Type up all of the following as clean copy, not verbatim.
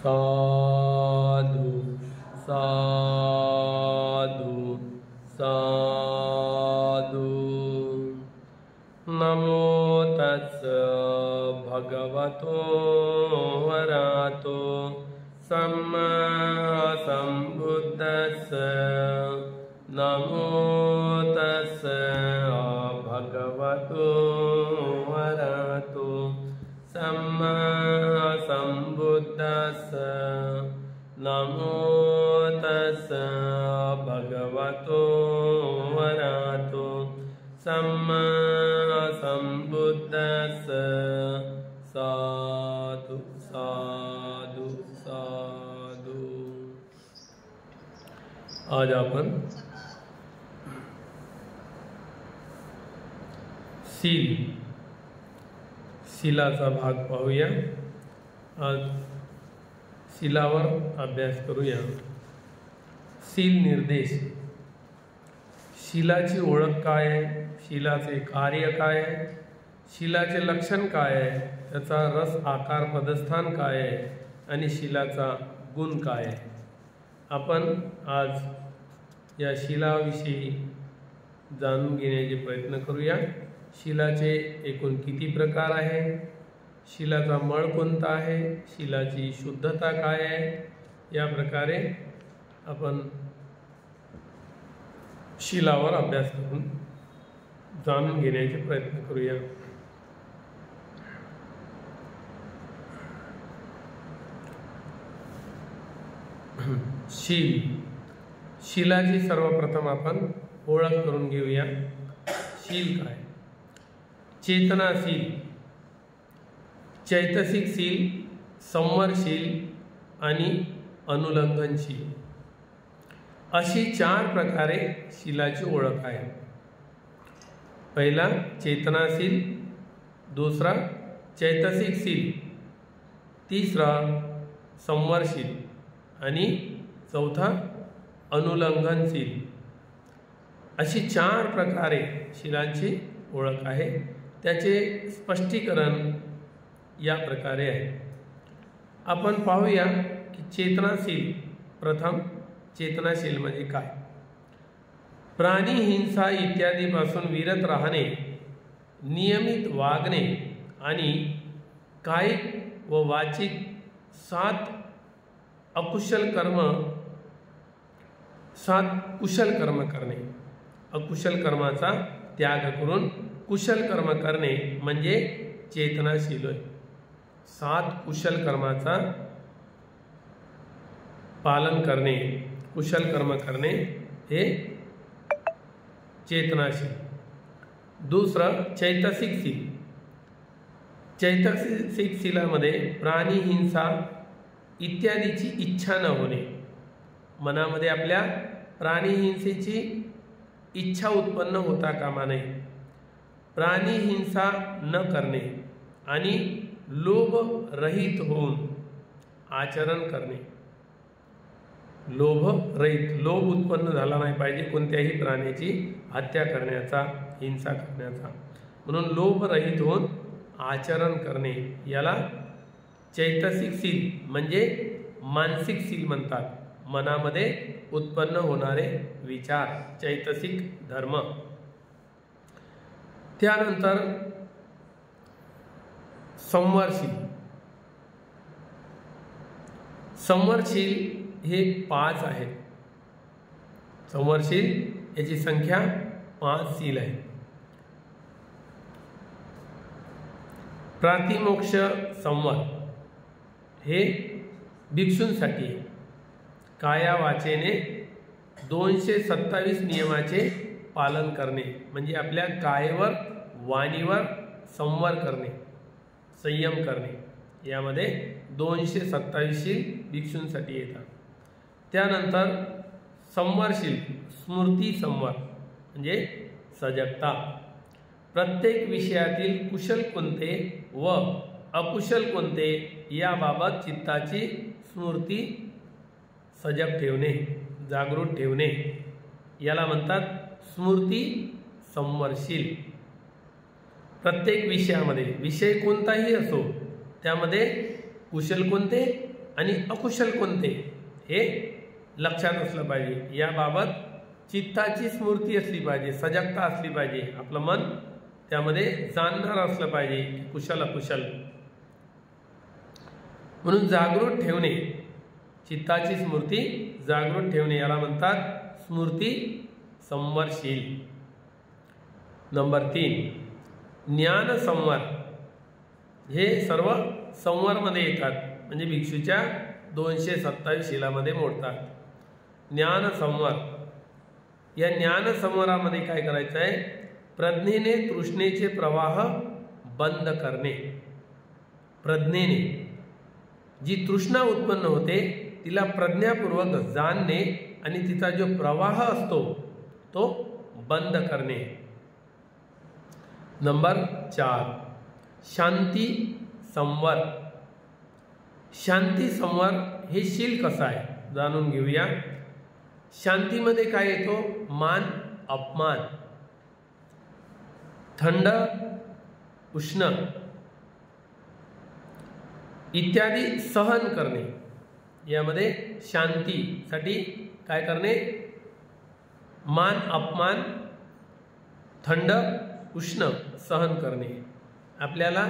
साधु साधु साधु। नमो तस्स भगवतो वरातो सम्मा सम्बुद्धस्स। नमो तस्स भगवतो वरातो सम्मा सम्बुद्धस्स। नमो तस्स भगवतो वरातो सम्मा सम्बुद्धस्स। साधु साधु साधु। आज आपण शीलाचा भाग पाहूया। आज शीलावर अभ्यास करूया। शील निर्देश। शीलाची ओळख काय आहे, शीलाचे कार्य काय आहे, शीलाचे लक्षण काय आहे, त्याचा रस आकार पदस्थान काय आहे आणि शीलाचा गुण काय आहे, आपण आज या शीलाविषयी जाणून घेण्याचे प्रयत्न करूया। शीलाचे एकूण किती प्रकार आहे, शीलाचा मळ कोणता आहे, शीलाची शुद्धता काय आहे, या प्रकारे आपण शीलावर अभ्यास करून जाणून घेण्याचे प्रयत्न करूया। शीलाची सर्वप्रथम आपण ओळख करून घेऊया। शील काय? चेतनाशील, चैतसिक शील, संवरशील आणि अनुलंघनशील अशी 4 प्रकारे शीलाची ओळख आहे। पहिला चेतनाशील, दुसरा चैतसिक शील, तिसरा संवरशील आणि चौथा अनुलंघनशील अशी 4 प्रकारे शीलांची ओळख आहे। त्याचे स्पष्टीकरण या प्रकारे आहे। आपण पाहूया की चेतनाशील। प्रथम चेतनाशील म्हणजे काय? प्राणी हिंसा इत्यादीपासून विरत राहणे, नियमित वागणे आणि कायिक व वाचिक 7 कुशल कर्म करणे। अकुशल कर्माचा त्याग करून कुशल कर्म करणे म्हणजे चेतनाशील होय। 7 कुशल कर्माचा पालन करणे, कुशल कर्म करणे हे चेतनाशील। दुसरं चैतसिक शील। चैतसिक शीलामध्ये प्राणी हिंसा इत्यादीची इच्छा न होणे, मनामध्ये आपल्या प्राणी हिंसेची इच्छा उत्पन्न होता कामा नये, प्राणी हिंसा न करणे आणि लोभ रहित होऊन आचरण करणे। लोभ रहित, लोभ उत्पन्न झाला नाही पाहिजे कोणत्याही प्राण्याची हत्या करण्याचा, हिंसा करण्याचा, म्हणून लोभ रहित होऊन आचरण करणे याला चैतसिक शील म्हणजे मानसिक शील म्हणतात। मनामध्ये उत्पन्न होणारे विचार, चैतसिक धर्म। त्यानंतर संवरशील। संवरशील हे 5 आहेत। संवरशील याची संख्या 5 शील आहे। प्रातिमोक्ष संवर हे भिक्षूंसाठी आहे। काया वाचेने 227 नियमाचे पालन करणे म्हणजे आपल्या कायेवर वाणीवर संवर करणे, संयम करणे, यामध्ये 227 भिक्षूंसाठी येतात। त्यानंतर संवरशील स्मृती संवर म्हणजे सजगता। प्रत्येक विषयातील कुशल कोणते व अकुशल कोणते याबाबत चित्ताची स्मृती सजग ठेवणे, जागृत ठेवणे याला म्हणतात स्मृती संवरशील। प्रत्येक विषयामध्ये, विषय कोणताही असो त्यामध्ये कुशल कोणते आणि अकुशल कोणते हे लक्षात असलं पाहिजे। याबाबत चित्ताची स्मृती असली पाहिजे, सजगता असली पाहिजे, आपलं मन त्यामध्ये जाणणार असलं पाहिजे कुशल अकुशल। म्हणून जागृत ठेवणे, चित्ताची स्मृती जागृत ठेवणे याला म्हणतात स्मृती संवरशील। नंबर 3 ज्ञान संवर, हे सर्व संवरमध्ये येतात, म्हणजे भिक्षूच्या 227 शिलामध्ये मोडतात। ज्ञान संवर, या ज्ञान संवरामध्ये काय करायचं आहे, प्रज्ञेने तृष्णेचे प्रवाह बंद करणे। प्रज्ञेने जी तृष्णा उत्पन्न होते तिला प्रज्ञापूर्वक जाणणे आणि तिचा जो प्रवाह असतो तो बंद करणे। नंबर 4 शांती संवर। शांती संवर हे शील कसं आहे जाणून घेऊया। शांतीमध्ये काय येतो, मान अपमान, थंड उष्ण इत्यादी सहन करणे। यामध्ये शांतीसाठी काय करणे, मान अपमान थंड उष्ण सहन करणे। आपल्याला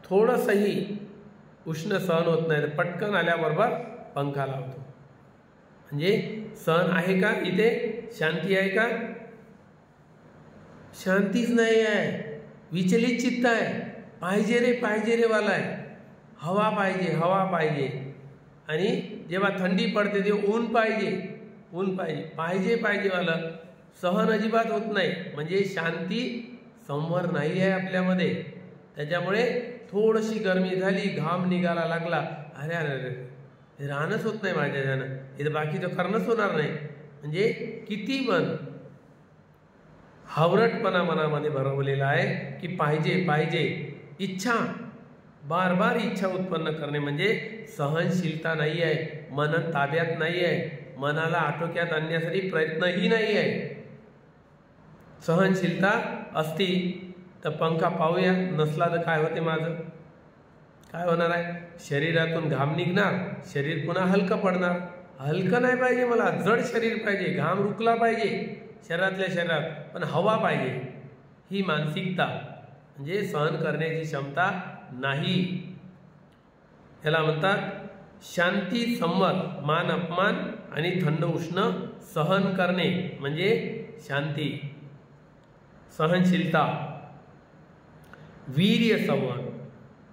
थोडंसंही उष्ण सहन होत नाही तर पटकन आल्याबरोबर पंखा लावतो, म्हणजे सहन आहे का, इथे शांती आहे का, शांतीच नाही आहे, विचलित चित्त आहे, पाहिजे रे वाला आहे, हवा पाहिजे आणि जेव्हा थंडी पडते तेव्हा ऊन पाहिजे वाला सहन अजिबात होत नाही, म्हणजे शांती संवर नाही आहे आपल्यामध्ये। त्याच्यामुळे थोडीशी गरमी झाली, घाम निघायला लागला, अरे अरे अरे राहणंच होत नाही माझ्याच्यानं, इथं बाकीचं करणंच होणार नाही, म्हणजे किती मन हावरटपणा मनामध्ये भरवलेला आहे की पाहिजे इच्छा, बार बार इच्छा उत्पन्न करणे, म्हणजे सहनशीलता नाही आहे, मन ताब्यात नाही आहे, मनाला आटोक्यात आणण्यासाठी प्रयत्नही नाही आहे। सहनशीलता असती तर पंखा पाहूया, नसला तर काय होते, माझं काय होणार आहे, शरीरातून घाम निघणार, शरीर पुन्हा हलकं पडणार। हलकं नाही पाहिजे मला, जड शरीर पाहिजे, घाम रुकला पाहिजे शरीरातल्या शरीरात, पण हवा पाहिजे। ही मानसिकता म्हणजे सहन करण्याची क्षमता नाही, याला म्हणतात शांती संवर। मान अपमान आणि थंड उष्ण सहन करणे म्हणजे शांती सहनशीलता। वीर्य संवर,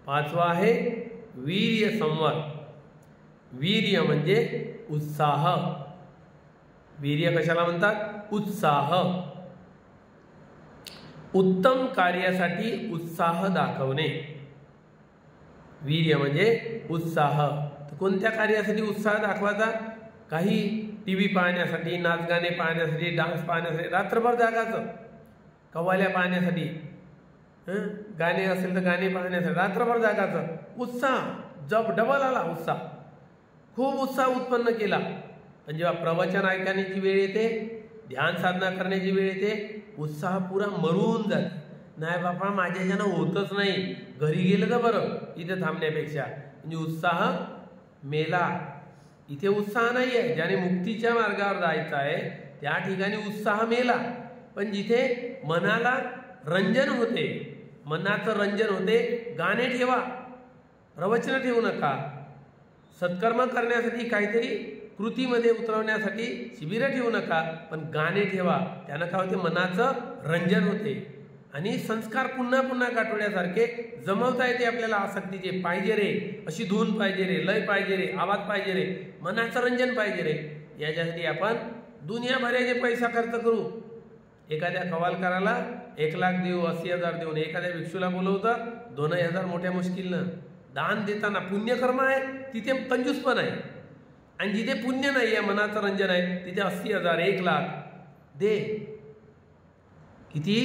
5वा आहे वीर्य संवर। वीर्य म्हणजे उत्साह, वीर्य कशाला म्हणतात, उत्साह, उत्तम कार्यासाठी उत्साह दाखवणे। वीर्य म्हणजे उत्साह, कोणत्या कार्यासाठी उत्साह दाखवायचा, काही टीव्ही पाहण्यासाठी, नाचगाणे पाहण्यासाठी, डान्स पाहण्यासाठी, रात्रभर जागायचं, कव्वाल्या पाहण्यासाठी, गाणे असेल तर गाणे पाहण्यासाठी रात्रभर जागायचं, उत्साह डबल आला, उत्साह खूप उत्साह उत्पन्न केला। पण जेव्हा प्रवचन ऐकण्याची वेळ येते, ध्यान साधना करण्याची वेळ येते, उत्साह पुरा मरून जाते, नाही बापा माझ्याच्यानं होतच नाही, घरी गेलं तर बरं इथे थांबण्यापेक्षा, म्हणजे उत्साह मेला। इथे उत्साह नाही आहे, ज्याने मुक्तीच्या मार्गावर जायचं आहे त्या ठिकाणी उत्साह मेला। पण जिथे मनाला रंजन होते, मनाचं रंजन होते, गाणे ठेवा, प्रवचन ठेवू नका, सत्कर्म करण्यासाठी काहीतरी कृतीमध्ये उतरवण्यासाठी शिबिरं ठेवू नका, पण गाणे ठेवा, त्यानं काय होते, मनाचं रंजन होते आणि संस्कार पुन्हा पुन्हा गाठोड्यासारखे जमवता येते आपल्याला। आसक्तीचे पाहिजे रे, अशी धून पाहिजे रे, लय पाहिजे रे, आवाज पाहिजे रे, मनाचं रंजन पाहिजे रे, याच्यासाठी आपण दुनियाभराचे पैसा खर्च करू। एखाद्या कवालकाराला 1 लाख देऊ, 80,000 देऊन, एखाद्या भिक्षूला बोलवतं 2,000 मोठ्या मुश्किलनं। दान देताना पुण्यकर्म आहे तिथे कंजूसपण आहे, आणि जिथे पुण्य नाही आहे, मनाचं रंजन आहे, तिथे 80,000 1 लाख दे। किती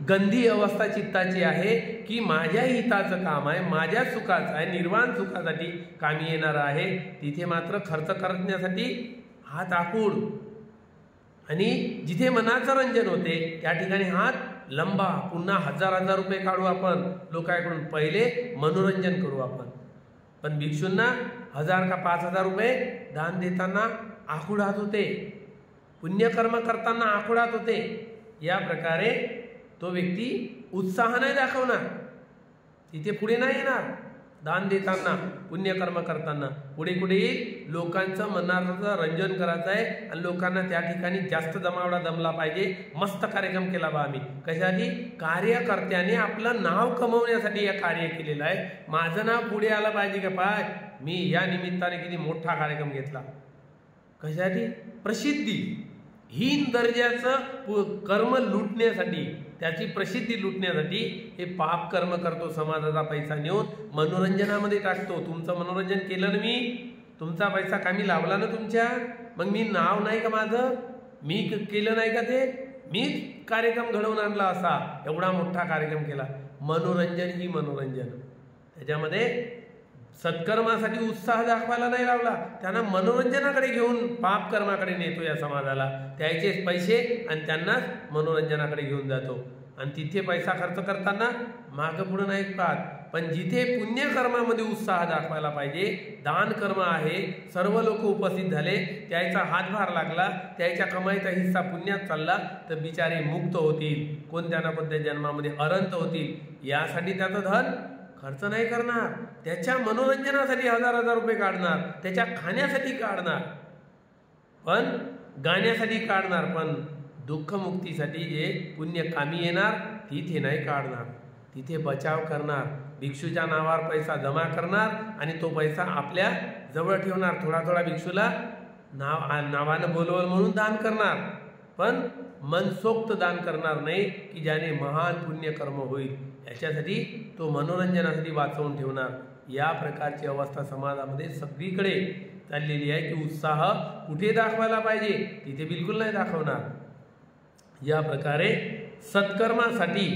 गंदी अवस्था चित्ताची आहे की माझ्या हिताचं काम आहे, माझ्या सुखाचं आहे, निर्वाण सुखासाठी कामी येणार आहे, तिथे मात्र खर्च करण्यासाठी हात आखूड, आणि जिथे मनाचं रंजन होते त्या ठिकाणी हात लंबा, पुन्हा 1000 रुपये काढू आपण लोकांकडून, पहिले मनोरंजन करू आपण। पण भिक्षूंना 1000 का 5000 रुपये दान देताना आखुडात होते, पुण्यकर्म करताना आखुडात होते। या प्रकारे तो व्यक्ती उत्साह नाही दाखवणार, तिथे पुढे नाही येणार। दान देताना, पुण्यकर्म करताना पुढे कुठे येईल, लोकांचं मनाचं रंजन करायचं आहे आणि लोकांना त्या ठिकाणी जास्त जमावडा जमला पाहिजे, मस्त कार्यक्रम केला बा आम्ही। कशासाठी? कार्यकर्त्याने आपलं नाव कमवण्यासाठी हे कार्य केलेलं आहे। माझं नाव पुढे आलं पाहिजे का, पाय मी या निमित्ताने किती मोठा कार्यक्रम घेतला। कशासाठी? प्रसिद्धी, हीन दर्जाचं कर्म लुटण्यासाठी, त्याची प्रसिद्धी लुटण्यासाठी हे पाप कर्म करतो, समाजाचा पैसा नेऊन मनोरंजनामध्ये टाकतो। तुमचं मनोरंजन केलं ना मी, तुमचा पैसा कामी लावला ना तुमच्या, मग मी नाव नाही का माझं, मी केलं नाही का ते, मी कार्यक्रम घडवून आणला, असा एवढा मोठा कार्यक्रम केला। मनोरंजन ही मनोरंजन, त्याच्यामध्ये सत्कर्मासाठी उत्साह दाखवायला नाही लावला, त्यांना मनोरंजनाकडे घेऊन पाप कर्माकडे नेतो या समाजाला। त्याचेच पैसे आणि त्यांनाच मनोरंजनाकडे घेऊन जातो आणि तिथे पैसा खर्च करताना मागं पुढं नाही पाहत। पण जिथे पुण्यकर्मामध्ये उत्साह दाखवायला पाहिजे, दान कर्म आहे, सर्व लोक उपस्थित झाले, त्याचा हातभार लागला, त्याच्या कमाईचा हिस्सा पुण्यात चालला, तर बिचारे मुक्त होतील, कोणत्या ना कोणत्या जन्मामध्ये अनंत होतील। यासाठी त्याचं धन खर्च नाही करणार, त्याच्या मनोरंजनासाठी 1000 रुपये काढणार, त्याच्या खाण्यासाठी काढणार, पण गाण्यासाठी काढणार, पण दुःखमुक्तीसाठी जे पुण्य कामी येणार तिथे नाही काढणार, तिथे बचाव करणार, भिक्षूच्या नावावर पैसा जमा करणार आणि तो पैसा आपल्या जवळ ठेवणार। थोडा थोडा भिक्षूला नावानं बोलवल म्हणून दान करणार, पण मनसोक्त दान करणार नाही की ज्याने महान पुण्यकर्म होईल, याच्यासाठी तो मनोरंजनासाठी वाचवून ठेवणार। या प्रकारची अवस्था समाजामध्ये सगळीकडे चाललेली आहे की उत्साह कुठे दाखवायला पाहिजे, तिथे बिलकुल नाही दाखवणार। या प्रकारे सत्कर्मासाठी,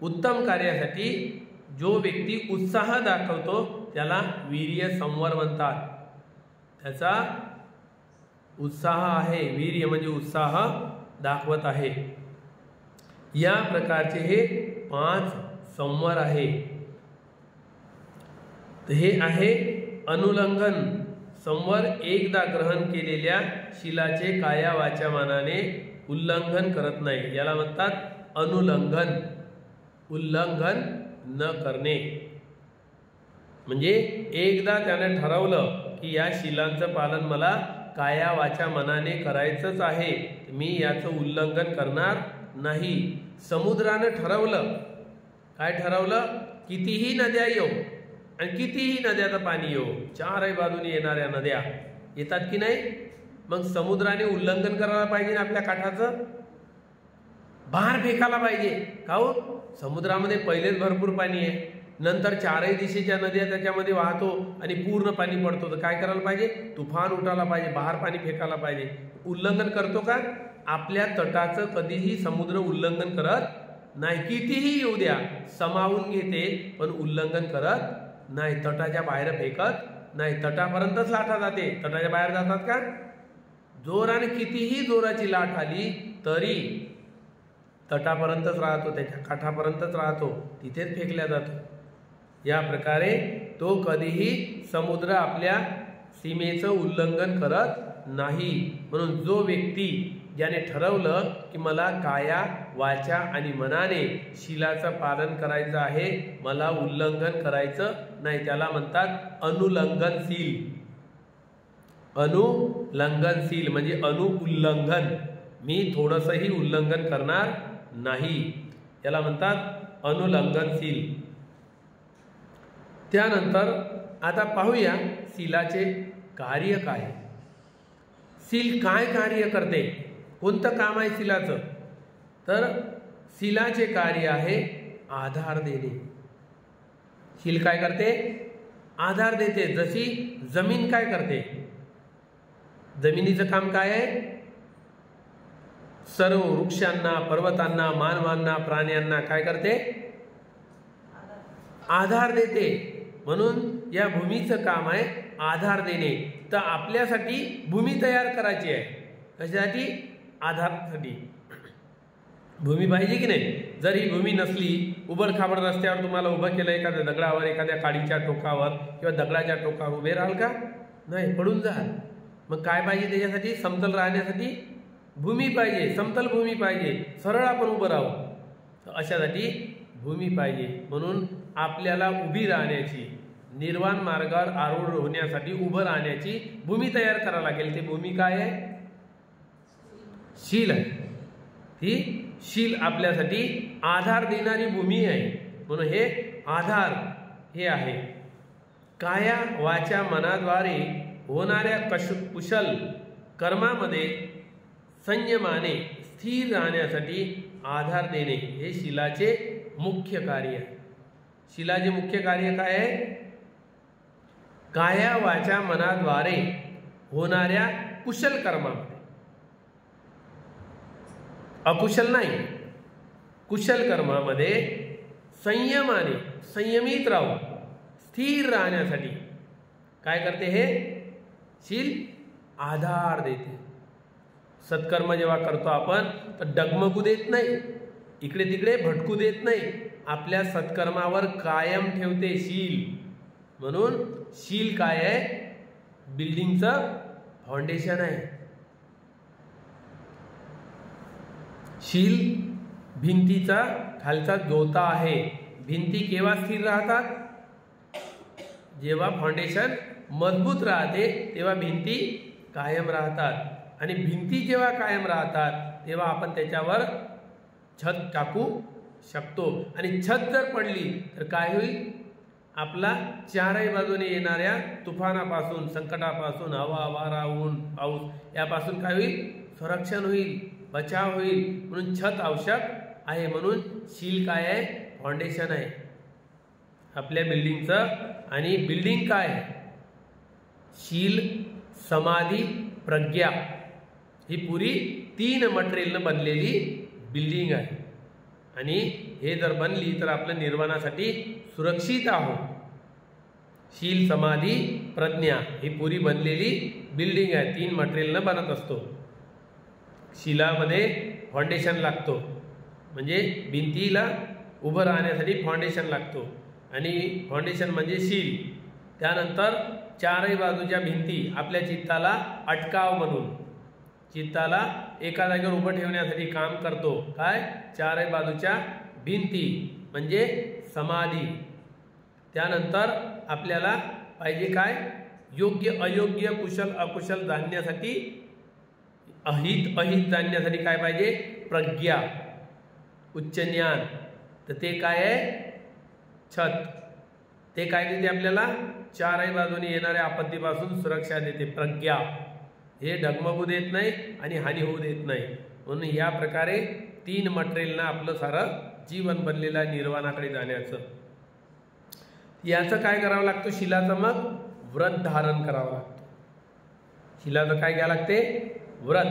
उत्तम कार्यासाठी जो व्यक्ती उत्साह दाखवतो त्याला वीर्य संवर म्हणतात। त्याचा उत्साह आहे, वीर्य म्हणजे उत्साह दाखवत आहे। या प्रकारचे हे 5 संवर आहे। तर हे आहे अनुलंघन संवर, एकदा ग्रहण केलेल्या शिलाचे काया वाचा मनाने उल्लंघन करत नाही, याला म्हणतात अनुलंघन। उल्लंघन न करणे म्हणजे एकदा त्याने ठरवलं की या शिलांचं पालन मला काया वाचा मनाने करायचंच आहे, मी याचं उल्लंघन करणार नाही। समुद्राने ठरवलं, काय ठरवलं, कितीही नद्या येऊ आणि कितीही नद्याचं पाणी येऊ, चारही बाजूने येणाऱ्या नद्या येतात की नाही, मग समुद्राने उल्लंघन करायला पाहिजे ना आपल्या काठाचं, बाहेर फेकायला पाहिजे। काहून? समुद्रामध्ये पहिलेच भरपूर पाणी आहे, नंतर चारही दिशेच्या नद्या त्याच्यामध्ये वाहतो आणि पूर्ण पाणी पडतो, तर काय करायला पाहिजे, तुफान उठायला पाहिजे, बाहेर पाणी फेकायला पाहिजे। उल्लंघन करतो का? आपल्या तटाचं कधीही समुद्र उल्लंघन करत नाही, कितीही येऊ द्या समावून घेते, पण उल्लंघन करत नाही, तटाच्या बाहेर फेकत नाही, तटापर्यंतच लाटा जाते, तटाच्या बाहेर जातात का? जोराने कितीही जोराची लाट आली तरी तटापर्यंतच राहतो, त्याच्या काठापर्यंतच राहतो, तिथेच फेकल्या जातो। या प्रकारे तो कधीही समुद्र आपल्या सीमेचं उल्लंघन करत नाही। म्हणून जो व्यक्ती ज्याने ठरवलं की मला काया वाचा आणि मनाने शिलाचं पालन करायचं आहे, मला उल्लंघन करायचं नाही, त्याला म्हणतात अनुलंघनशील। अनुलंघनशील म्हणजे उल्लंघन, मी थोडंसंही उल्लंघन करणार नाही, याला म्हणतात अनुलंघनशील। त्यानंतर आता पाहूया शिलाचे कार्य काय। सील काय कार्य करते, कोणतं काम आहे शिलाचं, तर शिलाचे कार्य आहे आधार देणे। शील काय करते? आधार देते। जशी जमीन काय करते, जमिनीचं काम काय आहे, सर्व वृक्षांना, पर्वतांना, मानवांना, प्राण्यांना काय करते, आधार देते। म्हणून या भूमीचं काम आहे आधार देणे। तर आपल्यासाठी भूमी तयार करायची आहे, कशासाठी? आधारासाठी। भूमी पाहिजे की नाही? जर ही भूमी नसली, उबडखाबड रस्त्यावर तुम्हाला उभं केलं एखाद्या दगडावर, एखाद्या काडीच्या टोकावर किंवा दगडाच्या टोकावर, उभे राहाल का? नाही, पडून जाल. मग काय पाहिजे त्याच्यासाठी? समतल राहण्यासाठी भूमी पाहिजे, समतल भूमी पाहिजे, सरळ आपण उभं राहू. अशासाठी भूमी पाहिजे. म्हणून आपल्याला उभी राहण्याची, निर्वाण मार्गावर आरूढ होण्यासाठी उभं राहण्याची भूमी तयार करावी लागेल. ती भूमी काय आहे? शील आहे. ती शील आपल्यासाठी आधार देणारी भूमी आहे. म्हणून हे आधार हे आहे. काया वाचा मनाद्वारे होणाऱ्या कुशल कर्मामध्ये संयमाने स्थिर राहण्यासाठी आधार देणे हे शीलाचे मुख्य कार्य आहे. शीलाचे मुख्य कार्य काय आहे? काया वाचा मनाद्वारे होणाऱ्या कुशल कर्मामध्ये, अकुशल नाही, कुशल कर्मामध्ये संयमाने, संयमित राहून स्थिर राहण्यासाठी काय करते? हे शील आधार देते. सत्कर्म जेव्हा करतो आपण तर डगमगू देत नाही, इकडे तिकडे भटकू देत नाही, आपल्या सत्कर्मावर कायम ठेवते शील. म्हणून शील काय आहे? बिल्डिंगचं फाउंडेशन आहे. शील भिंतीचा खालचा जोता आहे. भिंती केव्हा स्थिर राहतात? जेव्हा फाउंडेशन मजबूत राहते तेव्हा भिंती कायम राहतात. आणि भिंती जेव्हा कायम राहतात तेव्हा आपण त्याच्यावर छत टाकू शकतो. आणि छत जर पडली तर काय होईल? आपला चारही बाजूने येणाऱ्या तुफानापासून, संकटापासून, हवा, वारा, ऊन, पाऊस यापासून काय होईल? संरक्षण होईल, बचाव होईल. म्हणून छत आवश्यक आहे. म्हणून शील काय आहे? फाउंडेशन आहे आपल्या बिल्डिंगचं. आणि बिल्डिंग काय आहे? शील, समाधी, प्रज्ञा ही पुरी 3 मटेरियलनं बनलेली बिल्डिंग आहे. आणि हे जर बनली तर आपल्या निर्वाणासाठी सुरक्षित आहोत. शील, समाधी, प्रज्ञा ही पुरी बनलेली बिल्डिंग आहे. 3 मटेरियलनं बनत असतो. शीलामध्ये फाउंडेशन लागतो, म्हणजे भिंतीला उभं राहण्यासाठी फाउंडेशन लागतो. आणि फाउंडेशन म्हणजे शील. त्यानंतर चारही बाजूच्या भिंती आपल्या चित्ताला अटकाव म्हणून, चित्ताला एका जागेवर उभं ठेवण्यासाठी काम करतो. काय? चारही बाजूच्या भिंती म्हणजे समाधी. त्यानंतर आपल्याला पाहिजे काय? योग्य अयोग्य, कुशल अकुशल जाणण्यासाठी, अहित अहित जाणण्यासाठी काय पाहिजे? प्रज्ञा, उच्च ज्ञान. तर ते काय आहे? छत. ते काय देते आपल्याला? चारही बाजूने येणाऱ्या आपत्तीपासून सुरक्षा देते. प्रज्ञा हे डगमगू देत नाही आणि हानी होऊ देत नाही. म्हणून या प्रकारे 3 मटेरियलनं आपलं सारं जीवन बनलेलं आहे निर्वाणाकडे जाण्याचं. याचं काय करावं लागतं? शीलाचं मग व्रत धारण करावं लागतं. शीलाचं काय घ्यावं लागते? व्रत.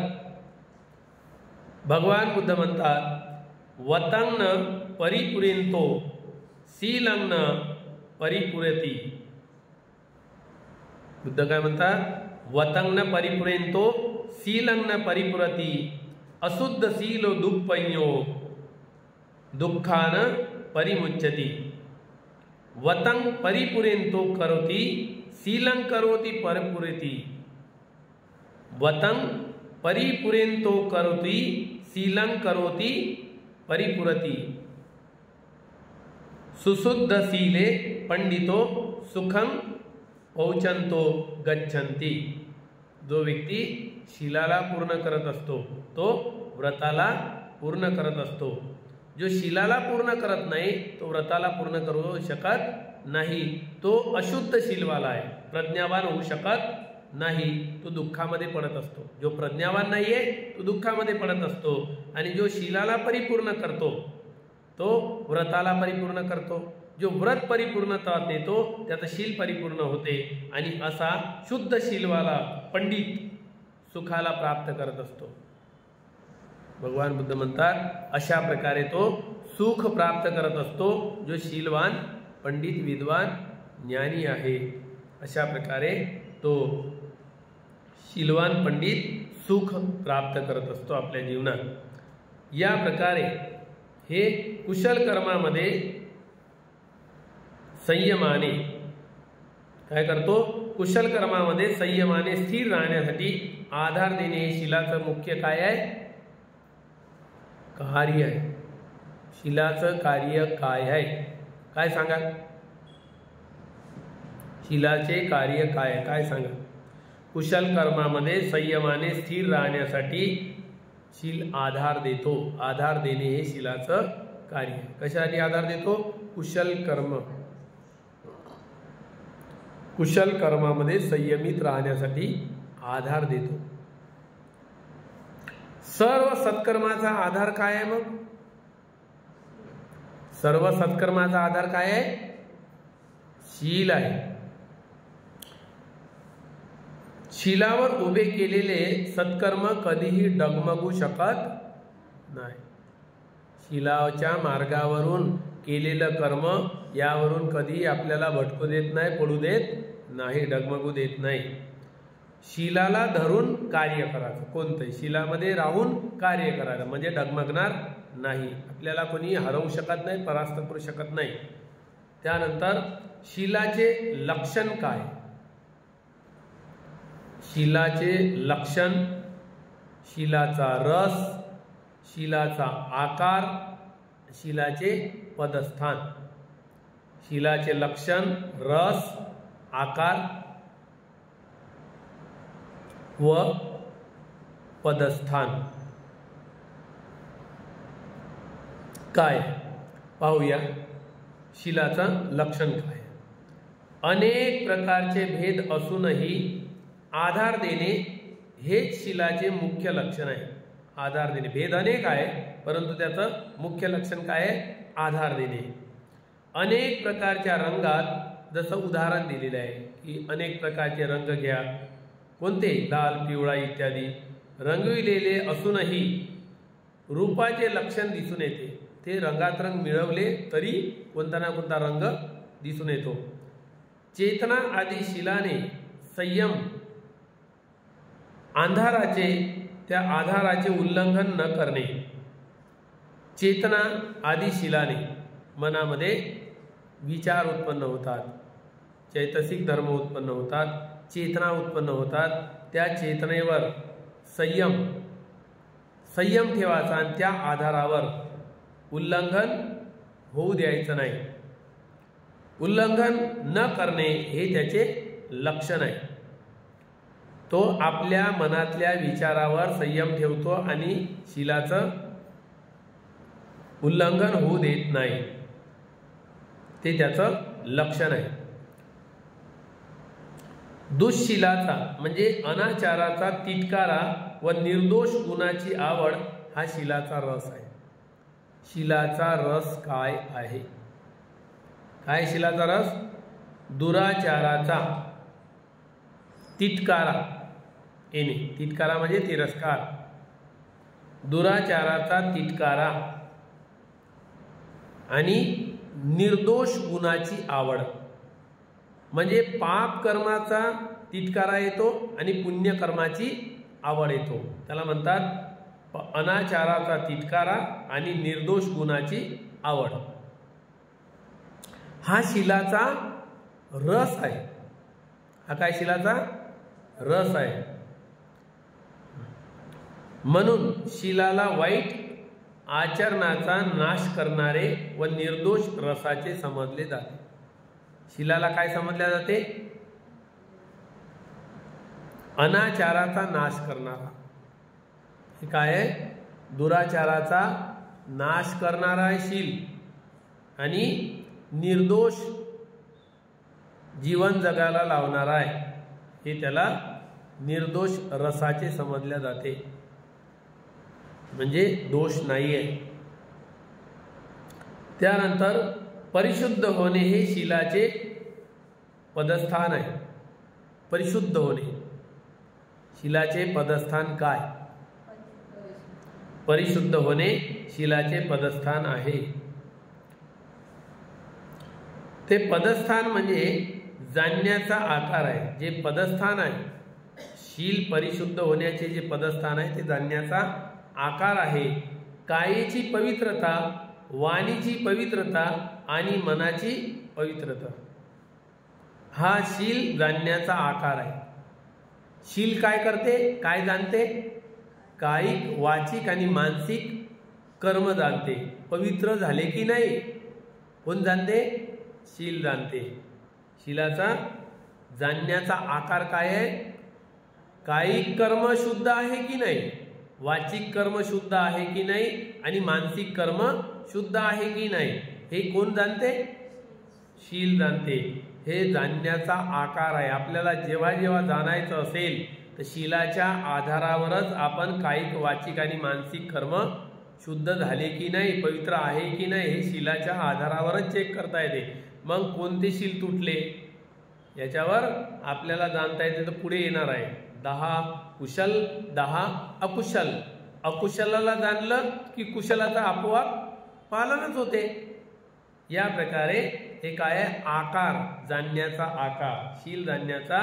भगवान बुद्ध म्हणतात वतंग परिपुरेंतो शीलं परिपुरती. बुद्ध काय म्हणतात? वतंग परिपुरेंतो शीलं परिपुरती अशुद्ध शीलो दुःपयो दुःखान परिमुच्यति. वतंग परिपुरेंतो करोति शीलं करोति परिपुरति. वतंग परिपुरेंतो करोति शीलं करोति परिपुरति. सुशुद्ध शीले पंडितो सुखं पौचंतो गच्छन्ति. जो व्यक्ती शीलाला पूर्ण करत असतो तो व्रताला पूर्ण करत असतो. जो शीलाला पूर्ण करत नाही तो व्रताला पूर्ण करू शकत नाही. तो अशुद्ध शीलवाला आहे, प्रज्ञावान होऊ शकत नाही. तो दुःखामध्ये पडत असतो. जो प्रज्ञावान नाहीये तो दुःखामध्ये पडत असतो. आणि जो शीलाला परिपूर्ण करतो तो व्रताला परिपूर्ण करतो. जो व्रत परिपूर्णता देतो त्याचं शील परिपूर्ण होते. आणि असा शुद्ध शीलवाला पंडित सुखाला प्राप्त करत असतो. भगवान बुद्ध म्हणतात अशा प्रकारे तो सुख प्राप्त करत असतो जो शीलवान, पंडित, विद्वान, ज्ञानी आहे. अशा प्रकारे तो शीलवान पंडित सुख प्राप्त करत असतो आपल्या जीवनात. या प्रकारे हे कुशल कर्मामध्ये संयमाने काय करतो, कुशल कर्मामध्ये संयमाने स्थिर राहण्यासाठी आधार देणे हे शिलाचं मुख्य काय आहे, कार्य आहे. शिलाचं कार्य काय आहे, काय सांगा, शिलाचे कार्य काय आहे, काय सांगा. कुशल कर्मामध्ये संयमाने स्थिर राहण्यासाठी शील आधार देतो. आधार देणे हे शिलाचं कार्य. कशासाठी आधार देतो, कुशल कर्म, कुशल कर्मामध्ये संयमित राहण्यासाठी आधार देतो. सर्व सत्कर्माचा आधार काय आहे, मग सर्व सत्कर्माचा आधार काय आहे, शील आहे. शीलावर उभे केलेले सत्कर्म कधीही डगमगू शकत नाही. शीलाच्या मार्गावरून केलेलं कर्म यावरून कधीही आपल्याला भटकू देत नाही, पडू देत नाही, डगमगू देत नाही. शीलाला धरून कार्य करायचं, कोणतंही शिलामध्ये राहून कार्य करायचं म्हणजे डगमगणार नाही. आपल्याला कोणी हरवू शकत नाही, परास्त करू शकत नाही. त्यानंतर शिलाचे लक्षण काय, शिलाचे लक्षण, शिलाचा रस, शिलाचा आकार, शिलाचे पदस्थान. शिलाचे लक्षण, रस, आकार व पदस्थान काय पाहूया. शिलाचं लक्षण काय, अनेक प्रकारचे भेद असूनही आधार देणे हेच शिलाचे मुख्य लक्षण आहे. आधार देणे, भेद अनेक आहे परंतु त्याचं मुख्य लक्षण काय आहे, आधार देणे. अनेक प्रकारच्या रंगात जसं उदाहरण दिलेलं आहे की अनेक प्रकारचे रंग घ्या, कोणते, लाल, पिवळा इत्यादी रंगविलेले असूनही रूपाचे लक्षण दिसून येते. ते रंगात रंग मिळवले तरी कोणता ना कोणता रंग दिसून येतो. चेतना आदी शिलाने संयम, अंधाराचे त्या आधाराचे उल्लंघन न करणे. चेतना आदी शिलाने मनामध्ये विचार उत्पन्न होतात, चैतसिक धर्म उत्पन्न होतात, चेतना उत्पन्न होतात. त्या चेतनेवर संयम ठेवायचा आणि त्या आधारावर उल्लंघन होऊ द्यायचं नाही. उल्लंघन न करणे हे त्याचे लक्षण आहे. तो आपल्या मनातल्या विचारावर संयम ठेवतो आणि शिलाचं उल्लंघन होऊ देत नाही, ते त्याचं लक्षण आहे. दुःशिलाचा म्हणजे अनाचाराचा तिटकारा व निर्दोष गुणाची आवड हा शिलाचा रस आहे. शिलाचा रस काय आहे, काय शिलाचा रस, दुराचाराचा तिटकारा येणे, तिटकारा म्हणजे तिरस्कार, दुराचाराचा तिटकारा आणि निर्दोष गुणाची आवड. म्हणजे पाप कर्माचा तिटकारा येतो आणि पुण्यकर्माची आवड येतो. त्याला म्हणतात अनाचाराचा तिटकारा आणि निर्दोष गुणाची आवड. हा शिलाचा रस आहे. हा काय शिलाचा रस आहे. म्हणून शिलाला वाईट आचरणाचा नाश करणारे व निर्दोष रसाचे समजले जाते. शिलाला काय समजले जाते, अनाचाराचा नाश करणारा. हे काय आहे, दुराचाराचा नाश करणारा आहे शील आणि निर्दोष जीवन जगायला लावणारा आहे. हे त्याला निर्दोष रसाचे समजले जाते, म्हणजे दोष नाही आहे. त्यानंतर परिशुद्ध होणे हे शिलाचे पदस्थान आहे. परिशुद्ध होणे, शिलाचे पदस्थान काय, परिशुद्ध होणे शिलाचे पदस्थान आहे. ते पदस्थान म्हणजे जाणण्याचा आकार आहे. जे पदस्थान आहे, शील परिशुद्ध होण्याचे जे पदस्थान आहे ते जाणण्याचा आकार आहे. कायेची पवित्रता, वाणीची पवित्रता आणि मनाची पवित्रता हा शील जाणण्याचा आकार आहे. शील काय करते, काय जाणते? कायिक, वाचिक आणि मानसिक कर्म जाणते. पवित्र झाले की नाही कोण जाणते? शील जाणते. शीलाचा जाणण्याचा आकार काय आहे? कायिक कर्म शुद्ध आहे की नाही, वाचिक कर्म शुद्ध आहे की नाही आणि मानसिक कर्म शुद्ध आहे की नाही, हे कोण जाणते? शील जाणते. हे जाणण्याचा आकार आहे. आपल्याला जेव्हा जेव्हा जाणायचं असेल तर शीलाच्या आधारावरच आपण कायिक, वाचिक आणि मानसिक कर्म शुद्ध झाले की नाही, पवित्र आहे की नाही, हे शीलाच्या आधारावरच चेक करता येते. मग कोणते शील तुटले याच्यावर आपल्याला जाणता येते. तर पुढे येणार आहे 10 कुशल, 10 अकुशल. अकुशलाला जाणलं की कुशलाचा आपोआप पालनच होते. या प्रकारे हे काय आहे? आकार, जाणण्याचा आकार, शील जाणण्याचा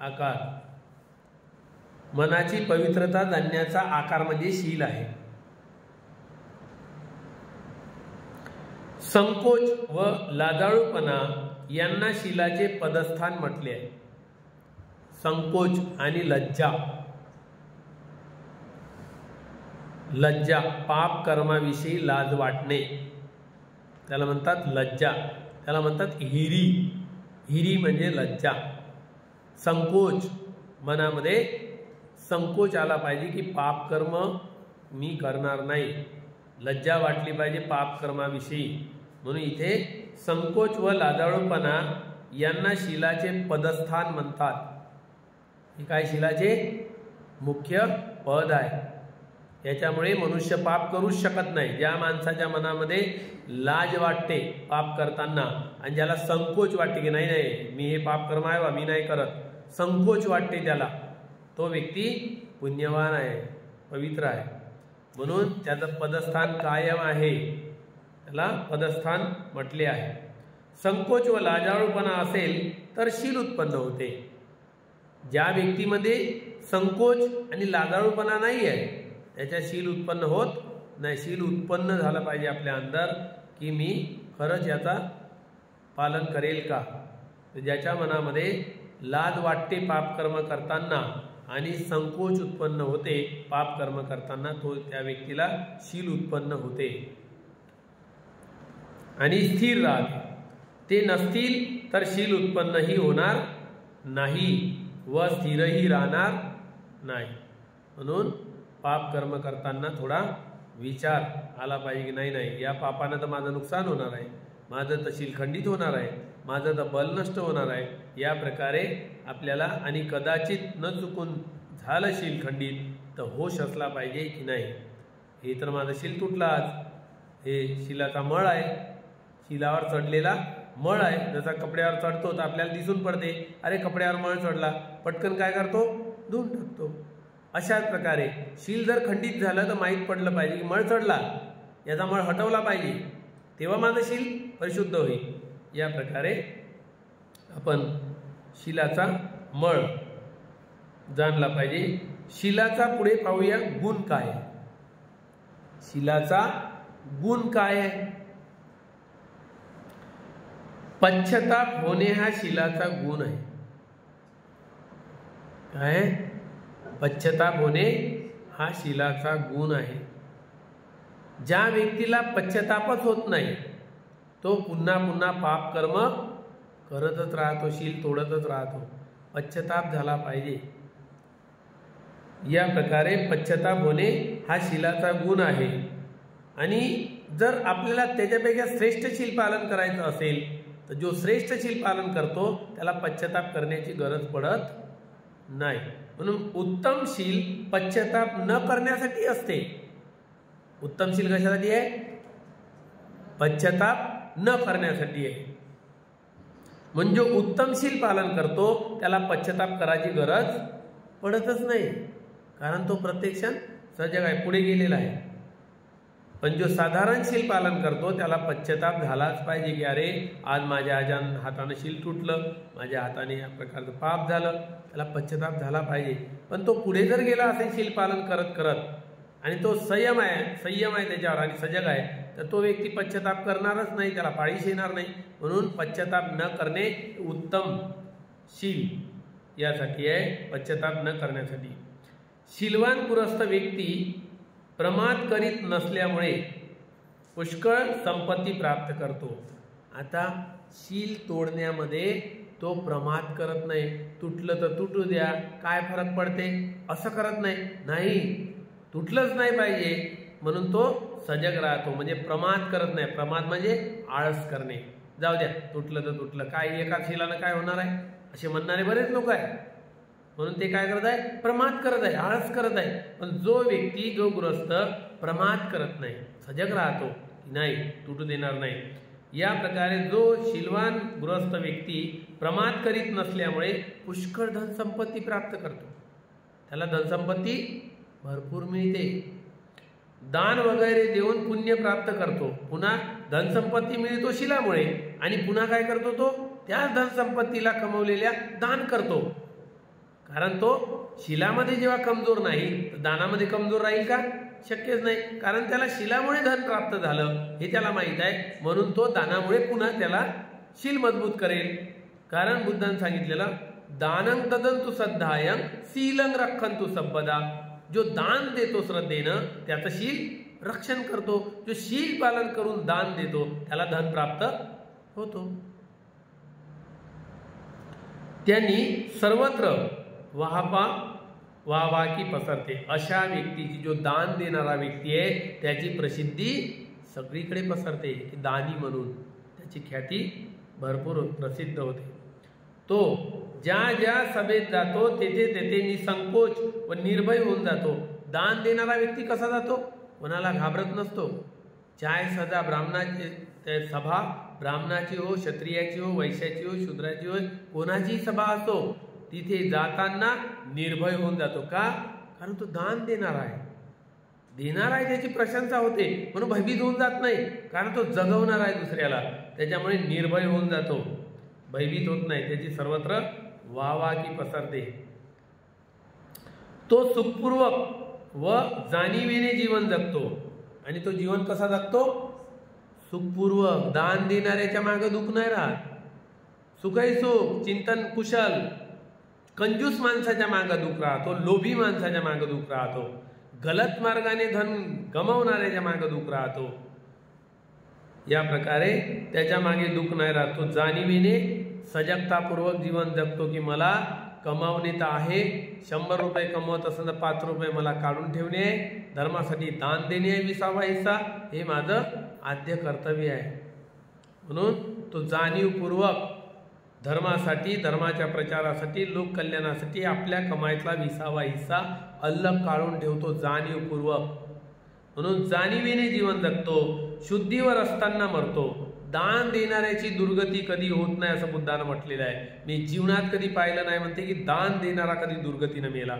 आकार. मनाची पवित्रता जाणण्याचा आकार म्हणजे शील आहे. संकोच व लाजाळूपणा यांना शीलाचे पदस्थान म्हटले आहे. संकोच आणि लज्जा. लज्जा, पाप कर्माविषयी लाज वाटणे, त्याला म्हणतात लज्जा. त्याला म्हणतात हिरी. हिरी म्हणजे लज्जा. संकोच, मनामध्ये संकोच आला पाहिजे की पाप कर्म मी करणार नाही. लज्जा वाटली पाहिजे पाप कर्माविषयी. म्हणून इथे संकोच व लाजाळूपणा यांना शीलाचे पदस्थान म्हणतात. हे काय? शीलाचे मुख्य पद आहे. याच्यामुळे मनुष्य पाप करूच शकत नाही. ज्या माणसाच्या मनामध्ये लाज वाटते पाप करताना आणि ज्याला संकोच वाटते की नाही नाही मी हे पाप कर्म आहे वा मी नाही करत, संकोच वाटते त्याला, तो व्यक्ती पुण्यवान आहे, पवित्र आहे. म्हणून त्याचं पदस्थान कायम आहे, त्याला पदस्थान म्हटले आहे. संकोच व लाजाळूपणा असेल तर शील उत्पन्न होते. ज्या व्यक्तीमध्ये संकोच आणि लाजाळूपणा नाही आहे त्याच्या शील उत्पन्न होत नाही. शील उत्पन्न झालं पाहिजे आपल्या अंदर की मी खरंच याचा पालन करेल का. ज्याच्या मनामध्ये लाज वाटते पाप कर्म करताना आणि संकोच उत्पन्न होते पाप कर्म करताना, तो त्या व्यक्तीला शील उत्पन्न होते आणि स्थिर राहते. ते नसतील तर शील उत्पन्नही होणार नाही व स्थिरही राहणार नाही. म्हणून पाप कर्म करताना थोडा विचार आला पाहिजे की नाही नाही या पापानं तर माझं नुकसान होणार आहे, माझं तर शील खंडित होणार आहे, माझं तर बल नष्ट होणार आहे. या प्रकारे आपल्याला आणि कदाचित न चुकून झालं शील खंडित तर होश असला पाहिजे की नाही हे तर माझं शील तुटलं आज, हे शिलाचा मळ आहे, शिलावर चढलेला मळ आहे. जसा कपड्यावर चढतो तर आपल्याला दिसून पडते अरे कपड्यावर मळ चढला, पटकन काय करतो? धुवून टाकतो. अशाच प्रकारे शील जर खंडित झालं तर माहीत पडलं पाहिजे की मळ चढला, याचा मळ हटवला पाहिजे, तेव्हा माझं शील परिशुद्ध होईल. या प्रकारे आपण शिलाचा मळ जाणला पाहिजे. शिलाचा पुढे पाहूया गुण काय. शिलाचा गुण काय आहे? पश्चाताप होणे हा शिलाचा गुण आहे. काय? पश्चाताप होणे हा शिलाचा गुण आहे. ज्या व्यक्तीला पश्चातापच होत नाही तो पुन्हा पुन्हा पाप कर्म करतच राहतो, शील तोडतच राहतो. पश्चाताप झाला पाहिजे. या प्रकारे पश्चाताप होणे हा शिलाचा गुण आहे. आणि जर आपल्याला त्याच्यापेक्षा श्रेष्ठ शील पालन करायचं असेल तर जो श्रेष्ठ शील पालन करतो त्याला पश्चाताप करण्याची गरज पडत नाही. म्हणून उत्तम शील पश्चाताप न करण्यासाठी असते. उत्तम शील कशासाठी आहे? पश्चाताप न करण्यासाठी आहे. म्हणजे उत्तम शील पालन करतो त्याला पश्चाताप करायची गरज पडतच नाही, कारण तो प्रत्यक्षात सजग आहे, पुढे गेलेला आहे. पण जो साधारण शील पालन करतो त्याला पश्चाताप झालाच पाहिजे की अरे आज माझ्या हाताने शील तुटलं, माझ्या हाताने या प्रकारचं पाप झालं, त्याला पश्चाताप झाला पाहिजे. पण तो पुढे जर गेला असेल शील पालन करत करत आणि तो संयम आहे त्याच्यावर आणि सजग आहे, तर तो व्यक्ती पश्चाताप करणारच नाही, त्याला पाळीश येणार नाही. म्हणून पश्चाताप न करणे उत्तम शील यासाठी आहे, पश्चाताप न करण्यासाठी. शीलवान पुरस्थ व्यक्ती प्रमाद करीत नसल्यामुळे पुष्कळ संपत्ती प्राप्त करतो. आता शील तोडण्यामध्ये तो प्रमाद करत नाही. तुटलं तर तुटू द्या, काय फरक पडते असं करत नाही, तुटलंच नाही पाहिजे म्हणून तो सजग राहतो. म्हणजे प्रमाद करत नाही. प्रमाद म्हणजे आळस करणे. जाऊ द्या, तुटलं तर तुटलं, काय एका शीलानं काय होणार आहे असे म्हणणारे बरेच लोक आहेत. म्हणून ते काय करत आहे, प्रमाद करत आहे, आळस करत आहे. पण जो व्यक्ती, जो गृहस्थ प्रमाद करत नाही, सजग राहतो की नाही तुटू देणार नाही. या प्रकारे जो शीलवान गृहस्थ व्यक्ती प्रमाद करीत नसल्यामुळे पुष्कळ धनसंपत्ती प्राप्त करतो. त्याला धनसंपत्ती भरपूर मिळते. दान वगैरे देऊन पुण्य प्राप्त करतो. पुन्हा धनसंपत्ती मिळतो शीलामुळे आणि पुन्हा काय करतो, तो त्या धनसंपत्तीला कमवलेल्या दान करतो. कारण तो शीलामध्ये जेव्हा कमजोर नाही तर दानामध्ये कमजोर राहील का, शक्यच नाही. कारण त्याला शीलामुळे धन प्राप्त झालं हे त्याला माहित आहे, म्हणून तो दानामुळे पुन्हा त्याला शील मजबूत करेल. कारण बुद्धांनी सांगितलेलं दानं ददंतु श्रद्धायं शीलं रक्षन्तु संपदा. जो दान देतो श्रद्धेनं त्याचं शील रक्षण करतो. जो शील पालन करून दान देतो त्याला धन प्राप्त होतो. त्यांनी सर्वत्र वाहवाकी पसरते. अशा व्यक्तीची, जो दान देणारा व्यक्ती आहे त्याची प्रसिद्धी सगळीकडे पसरते की दानी म्हणून त्याची ख्याती भरपूर प्रसिद्ध होते. तो ज्या ज्या सभेत जातो तेथे तेथे निसंकोच व निर्भय होऊन जातो. दान देणारा व्यक्ती कसा जातो, कोणाला घाबरत नसतो. चाहे सजा ब्राह्मणाची सभा, ब्राह्मणाची हो, क्षत्रियाची हो, वैश्याची हो, शूद्राची हो, कोणाची सभा असो, तिथे जाताना निर्भय होऊन जातो. का, कारण तो दान देणारा आहे, त्याची प्रशंसा होते म्हणून भयभीत होऊन जात नाही. कारण तो जगवणार आहे दुसऱ्याला, त्याच्यामुळे निर्भय होऊन जातो, भयभीत होत नाही. त्याची सर्वत्र वाहवाकी पसरते. तो सुखपूर्वक व जाणीवेने जीवन जगतो. आणि तो जीवन कसा जगतो, सुखपूर्वक. दान देणाऱ्याच्या मागे दुःख नाही राहत. सुखही सुख, चिंतन कुशल. कंजूस माणसाच्या मागे दुःख राहतो, लोभी माणसाच्या मागे दुःख राहतो, गलत मार्गाने धन गमावणाऱ्याच्या मागे दुःख राहतो. या प्रकारे त्याच्या मागे दुःख नाही राहतो. जाणीवेने सजगतापूर्वक जीवन जगतो की मला कमावणे तर आहे, 100 रुपये कमवत असेल तर 5 रुपये मला काढून ठेवणे, धर्मासाठी दान देणे आहे 20वा हिस्सा, हे माझं आद्य कर्तव्य आहे. म्हणून तो जाणीवपूर्वक धर्मासाठी, धर्माच्या प्रचारासाठी, लोककल्याणासाठी आपल्या कमाईतला 20वा हिस्सा अल्लग काढून ठेवतो जाणीवपूर्वक. म्हणून जाणीवेने जीवन जगतो, शुद्धीवर असताना मरतो. दान देणाऱ्याची दुर्गती कधी होत नाही असं बुद्धानं म्हटलेलं आहे. मी जीवनात कधी पाहिलं नाही म्हणते की दान देणारा कधी दुर्गतीनं मेला,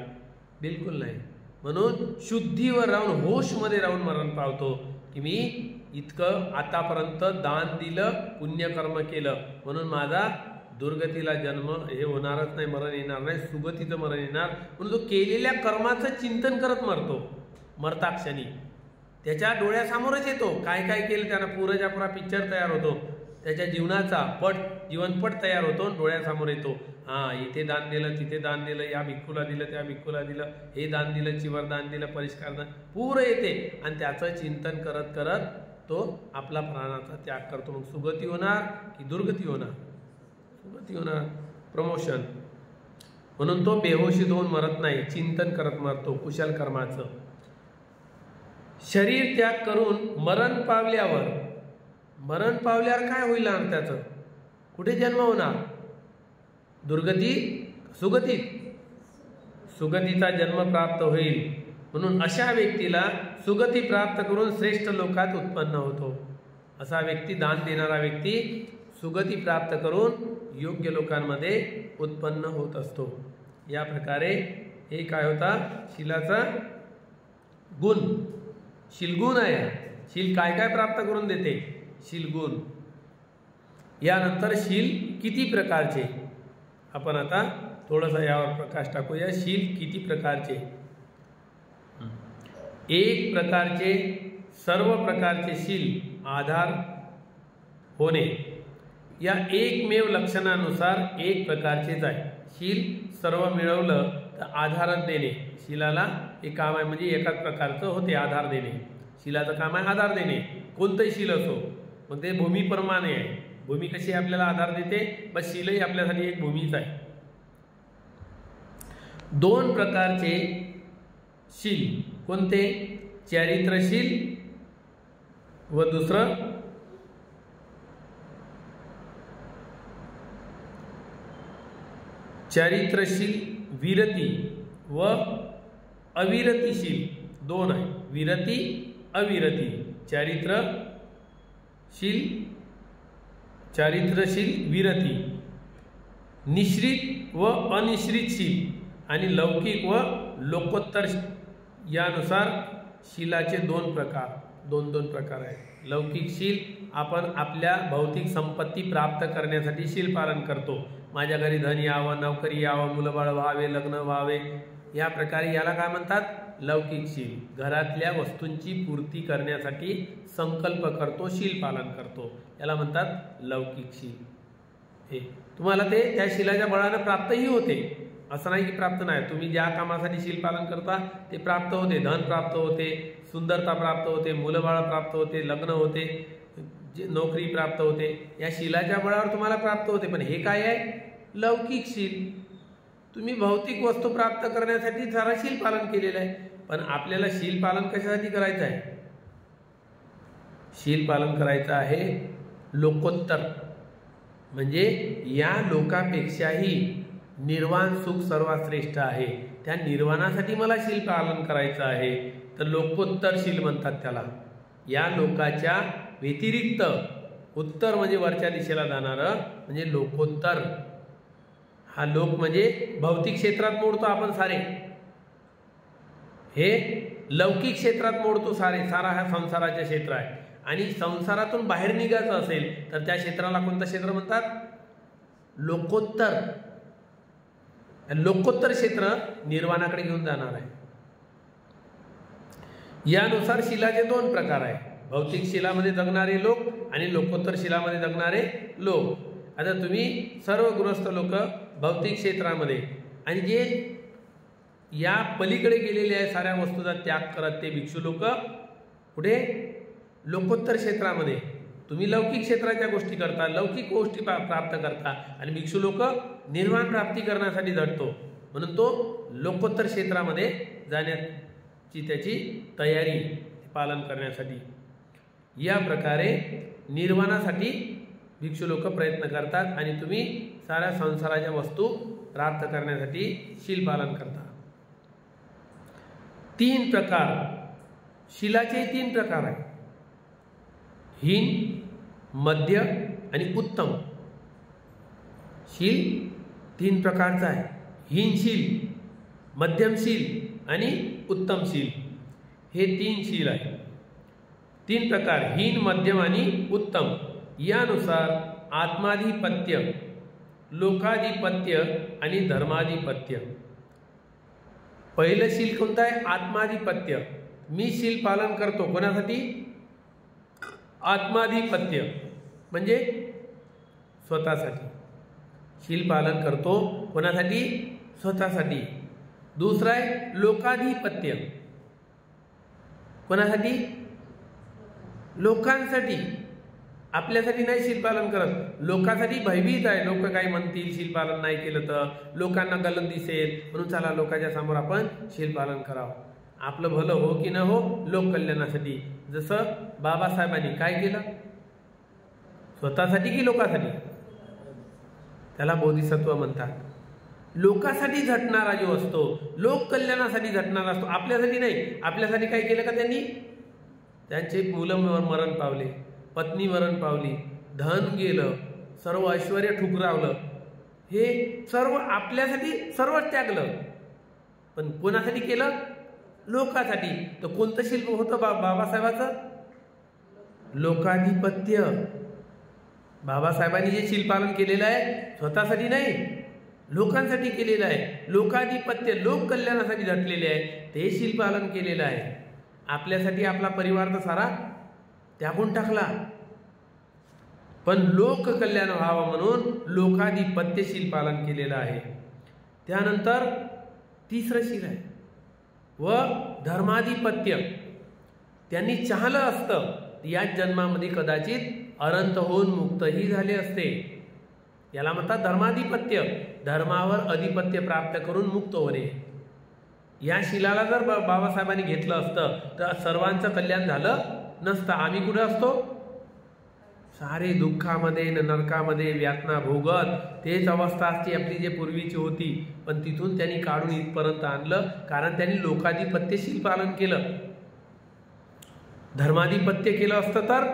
बिलकुल नाही. म्हणून शुद्धीवर राहून, होशमध्ये राहून मरण पावतो की मी इतकं आतापर्यंत दान दिलं, पुण्यकर्म केलं, म्हणून माझा दुर्गतीला जन्म हे होणारच नाही, मरण येणार नाही, सुगतीचं मरण येणार. म्हणून तो केलेल्या कर्माचं चिंतन करत मरतो. मरता क्षणी त्याच्या डोळ्यासमोरच येतो काय काय केलं त्यानं, पुराच्या पुरा पिक्चर तयार होतो, त्याच्या जीवनाचा जीवनपट तयार होतो, डोळ्यासमोर येतो. इथे दान दिलं, तिथे दान दिलं, या भिक्खूला दिलं, त्या भिक्खूला दिलं, हे दान दिलं, चिवर दान दिलं, परिष्कार दान, पुरं येते. आणि त्याचं चिंतन करत करत तो आपला प्राणाचा त्याग करतो. मग सुगती होणार की दुर्गती होणार, सुगती होणार, प्रमोशन. म्हणून तो बेहोशीत होऊन मरत नाही, चिंतन करत मरतो कुशल कर्माचं. शरीर त्याग करून मरण पावल्यावर काय होईल त्याचं, कुठे जन्म होणार, दुर्गती सुगतीत, सुगतीचा जन्म प्राप्त होईल. म्हणून अशा व्यक्तीला सुगती प्राप्त करून श्रेष्ठ लोकात उत्पन्न होतो. असा व्यक्ती, दान देणारा व्यक्ती सुगती प्राप्त करून योग्य लोकांमध्ये उत्पन्न होत असतो. या प्रकारे हे काय होता, शीलाचा गुण, शीलगुण आहे. शील काय काय प्राप्त करून देते, शीलगुण. यानंतर शील किती प्रकारचे, आपण आता थोडंसं यावर प्रकाश टाकूया. शील किती प्रकारचे. एक प्रकारचे सर्व प्रकारचे शील आधार होणे या एकमेव लक्षणानुसार एक प्रकारचेच आहे. शील सर्व मिळवलं तर आधारच देणे. शिलाला एक काम आहे, म्हणजे एकाच प्रकारचं होते आधार देणे. शिलाचं काम आहे आधार देणे, कोणतंही शील असो. मग ते भूमीप्रमाणे आहे. भूमी कशी आपल्याला आधार देते, बस शीलही आपल्यासाठी एक भूमीच आहे. दोन प्रकारचे शील कोणते? चारित्र्यशील व दुसरं चारित्र्यशील विरती व अविरतीशील. दोन आहे, विरती अविरती. चारित्र्यशील विरती, निश्रित व अनिश्रितशील आणि लौकिक व लोकोत्तर यानुसार शीलाचे दोन प्रकार आहेत. लौकिक शील आपण आपल्या भौतिक संपत्ती प्राप्त करण्यासाठी शील पालन करतो. माझ्या घरी धन यावं, नोकरी यावं, मुलंबाळ व्हावे, लग्न व्हावे, या प्रकारे याला काय म्हणतात? लौकिक शील. घरातल्या वस्तूंची पूर्ती करण्यासाठी संकल्प करतो, शील पालन करतो, याला म्हणतात लौकिक शील. हे तुम्हाला ते त्या शीलाच्या बळाने प्राप्तही होते, असं नाही की प्राप्त नाही. तुम्ही ज्या कामासाठी शील पालन करता ते प्राप्त होते. धन प्राप्त होते, सुंदरता प्राप्त होते, मुलंबाळ प्राप्त होते, लग्न होते, नोकरी प्राप्त होते. या शीलाच्या बळावर तुम्हाला प्राप्त होते. पण हे काय आहे? लौकिक शील. तुम्ही भौतिक वस्तू प्राप्त करण्यासाठी सारा शील पालन केलेलं आहे. पण आपल्याला शील पालन कशासाठी करायचं आहे? शील पालन करायचं आहे लोकोत्तर, म्हणजे या लोकापेक्षाही निर्वाण सुख सर्वात श्रेष्ठ आहे. त्या निर्वाणासाठी मला शील पालन करायचं आहे, तर लोकोत्तर शील म्हणतात त्याला. या लोकाच्या व्यतिरिक्त, उत्तर म्हणजे वरच्या दिशेला जाणारं म्हणजे लोकोत्तर. हा लोक म्हणजे भौतिक क्षेत्रात मोडतो आपण सारे, हे लौकिक क्षेत्रात मोडतो सारा हा संसाराचे क्षेत्र आहे. आणि संसारातून बाहेर निघायचं असेल तर त्या क्षेत्राला कोणतं क्षेत्र म्हणतात? लोकोत्तर. लोकोत्तर क्षेत्र निर्वाणाकडे घेऊन जाणार आहे. यानुसार शिलाचे दोन प्रकार आहे, भौतिक शिलामध्ये जगणारे लोक आणि लोकोत्तर शिलामध्ये जगणारे लोक. आता तुम्ही सर्व गृहस्थ लोक भौतिक क्षेत्रामध्ये आणि जे या पलीकडे गेलेले आहे साऱ्या वस्तूचा त्याग करत ते भिक्षू लोक पुढे लोकोत्तर क्षेत्रामध्ये. तुम्ही लौकिक क्षेत्राच्या गोष्टी करता, लौकिक गोष्टी प्राप्त करता, आणि भिक्षू लोक निर्वाण प्राप्ती करण्यासाठी झटतो, म्हणून तो लोकोत्तर क्षेत्रामध्ये जाण्याची त्याची तयारी पालन करण्यासाठी. या प्रकारे निर्वाणासाठी भिक्षू लोक प्रयत्न करतात आणि तुम्ही साऱ्या संसाराच्या वस्तू प्राप्त करण्यासाठी शील पालन करता. तीन प्रकार शिलाचे, तीन प्रकार आहेत, हीन, मध्य आणि उत्तम. शील तीन प्रकारचा आहे, हीनशील, मध्यमशील आणि उत्तमशील. हे तीन शील आहे. तीन प्रकार, हीन, मध्यम आणि उत्तम. यानुसार आत्माधिपत्य, लोकाधिपत्य आणि धर्माधिपत्य. पहिलं शील कोणतं आहे? आत्माधिपत्य. मी शील पालन करतो कोणासाठी? आत्माधिपत्य म्हणजे स्वतःसाठी. शील पालन करतो कोणासाठी? स्वतःसाठी. दुसरं आहे लोकाधिपत्य. कोणासाठी? लोकांसाठी. आपल्यासाठी नाही शील पालन करत, लोकांसाठी भयभीत आहे. लोक काय म्हणतील शील पालन नाही केलं तर, लोकांना गलत दिसेल, म्हणून चला लोकांच्या समोर आपण शील पालन करावं. आपलं भलं हो की न हो, लोक कल्याणासाठी. जसं बाबासाहेबांनी काय केलं? स्वतःसाठी की लोकांसाठी? त्याला बोधिसत्व म्हणतात. लोकांसाठी झटणारा जो असतो, लोक कल्याणासाठी झटणारा असतो, आपल्यासाठी नाही. आपल्यासाठी काय केलं का त्यांनी? त्यांचे मुलं मरण पावले, पत्नी मरण पावली, धन गेलं, सर्व ऐश्वर्य ठुकरावलं, हे सर्व आपल्यासाठी सर्व त्यागलं. पण कोणासाठी केलं? लोकांसाठी. तर कोणतं शील होतं बाबासाहेबाचं? लोकाधिपत्य. बाबासाहेबांनी जे शील पालन केलेलं आहे स्वतःसाठी नाही, लोकांसाठी केलेलं आहे. लोकाधिपत्य, लोक कल्याणासाठी झटलेले आहे, ते शील पालन केलेलं आहे. आपल्यासाठी आपला परिवार तर सारा त्यागून टाकला, पण लोककल्याण व्हावं म्हणून लोकाधिपत्यशील पालन केलेलं आहे. त्यानंतर तिसरं शील आहे व धर्माधिपत्य. त्यांनी चाहलं असतं याच जन्मामध्ये कदाचित अनंत होऊन मुक्तही झाले असते. याला म्हणतात धर्माधिपत्य. धर्मावर अधिपत्य प्राप्त करून मुक्त होणे. या शिलाला जर बाबासाहेबांनी घेतलं असतं तर सर्वांचं कल्याण झालं नसतं. आम्ही कुठं असतो? सारे दुःखामध्ये नरकामध्ये व्यातना भोगत. तेच अवस्था असते आपली जे पूर्वीची होती, पण तिथून त्यांनी काढून इथपर्यंत आणलं, कारण त्यांनी लोकाधिपत्यशील पालन केलं. धर्माधिपत्य केलं असतं तर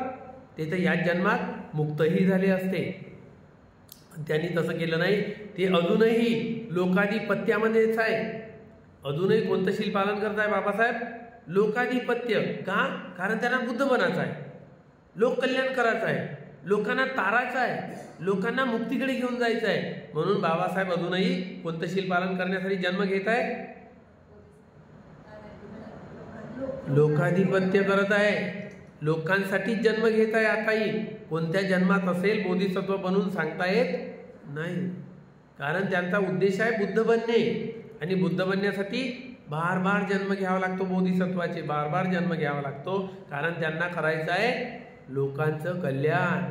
ते तर याच जन्मात मुक्तही झाले असते. त्यांनी तसं केलं नाही. ते अजूनही लोकाधिपत्यामध्येच आहे. अजूनही कोणतं शील पालन करताय बाबासाहेब? लोकाधिपत्य. का? कारण त्यांना बुद्ध बनायचं आहे, लोककल्याण करायचं आहे, लोकांना तारायचं आहे, लोकांना मुक्तीकडे घेऊन जायचं आहे. म्हणून बाबासाहेब अजूनही कोणतं शील पालन करण्यासाठी जन्म घेत आहे? लोकाधिपत्य करत आहे. लोकांसाठीच जन्म घेत आहे. आताही कोणत्या जन्मात असेल बोधिसत्व बनून सांगता येत नाही, कारण त्यांचा उद्देश आहे बुद्ध बनणे. आणि बुद्ध बनण्यासाठी बार बार जन्म घ्यावा लागतो. बोधिसत्वाचे बार बार जन्म घ्यावा लागतो, कारण त्यांना करायचं आहे लोकांचं कल्याण.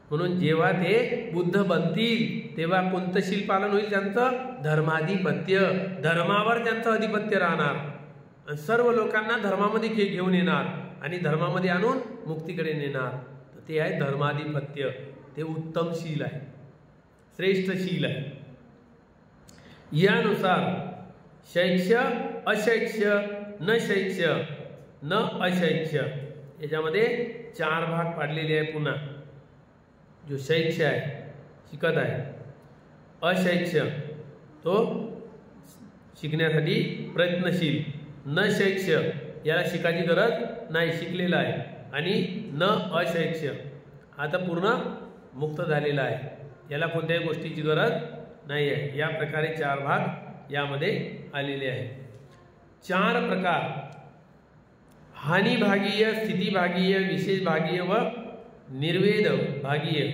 म्हणून जेव्हा ते बुद्ध बनतील तेव्हा कोणतं शील पालन होईल त्यांचं? धर्माधिपत्य. धर्मावर त्यांचं अधिपत्य राहणार. सर्व लोकांना धर्मामध्ये घेऊन येणार आणि धर्मामध्ये आणून मुक्तीकडे नेणार. तर ते आहे धर्माधिपत्य. ते उत्तम शील आहे, श्रेष्ठ शील आहे. यानुसार शैक्ष्य, अशैक्ष्य, न शैक्ष्य, न अशैक्ष्य, याच्यामध्ये 4 भाग पाडलेले आहे. पुन्हा जो शैक्ष्य आहे, शिकत आहे. अशैक्ष्य तो शिकण्यासाठी प्रयत्नशील. न शैक्ष्य याला शिकायची गरज नाही, शिकलेला आहे. आणि न अशैक्ष्य आता पूर्ण मुक्त झालेला आहे, याला कोणत्याही गोष्टीची गरज नाही आहे. या प्रकारे 4 भाग यामध्ये आलेले आहेत. 4 प्रकार: हानिभागीय, स्थितिभागीय, विशेषभागीय व निर्वेद भागीय.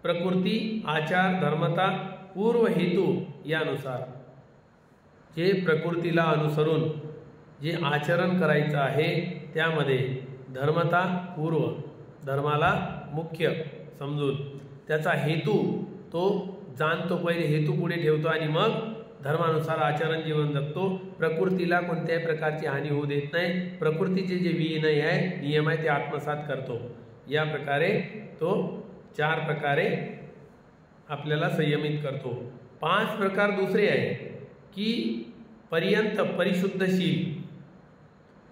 प्रकृती, आचार, धर्मता, पूर्व हेतू यानुसार. जे प्रकृतीला अनुसरून जे आचरण करायचं आहे त्यामध्ये धर्मता, पूर्व, धर्माला मुख्य समजून त्याचा हेतू तो जाणतो, पहिले हेतू पुढे ठेवतो आणि मग धर्मानुसार आचरण जीवन जगतो. प्रकृतीला कोणत्याही प्रकारची हानी होऊ देत नाही. प्रकृतीचे जे विनय आहे, नियम आहे, ते आत्मसात करतो. या प्रकारे तो 4 प्रकारे आपल्याला संयमित करतो. 5 प्रकार दुसरे आहे की पर्यंत परिशुद्धशील,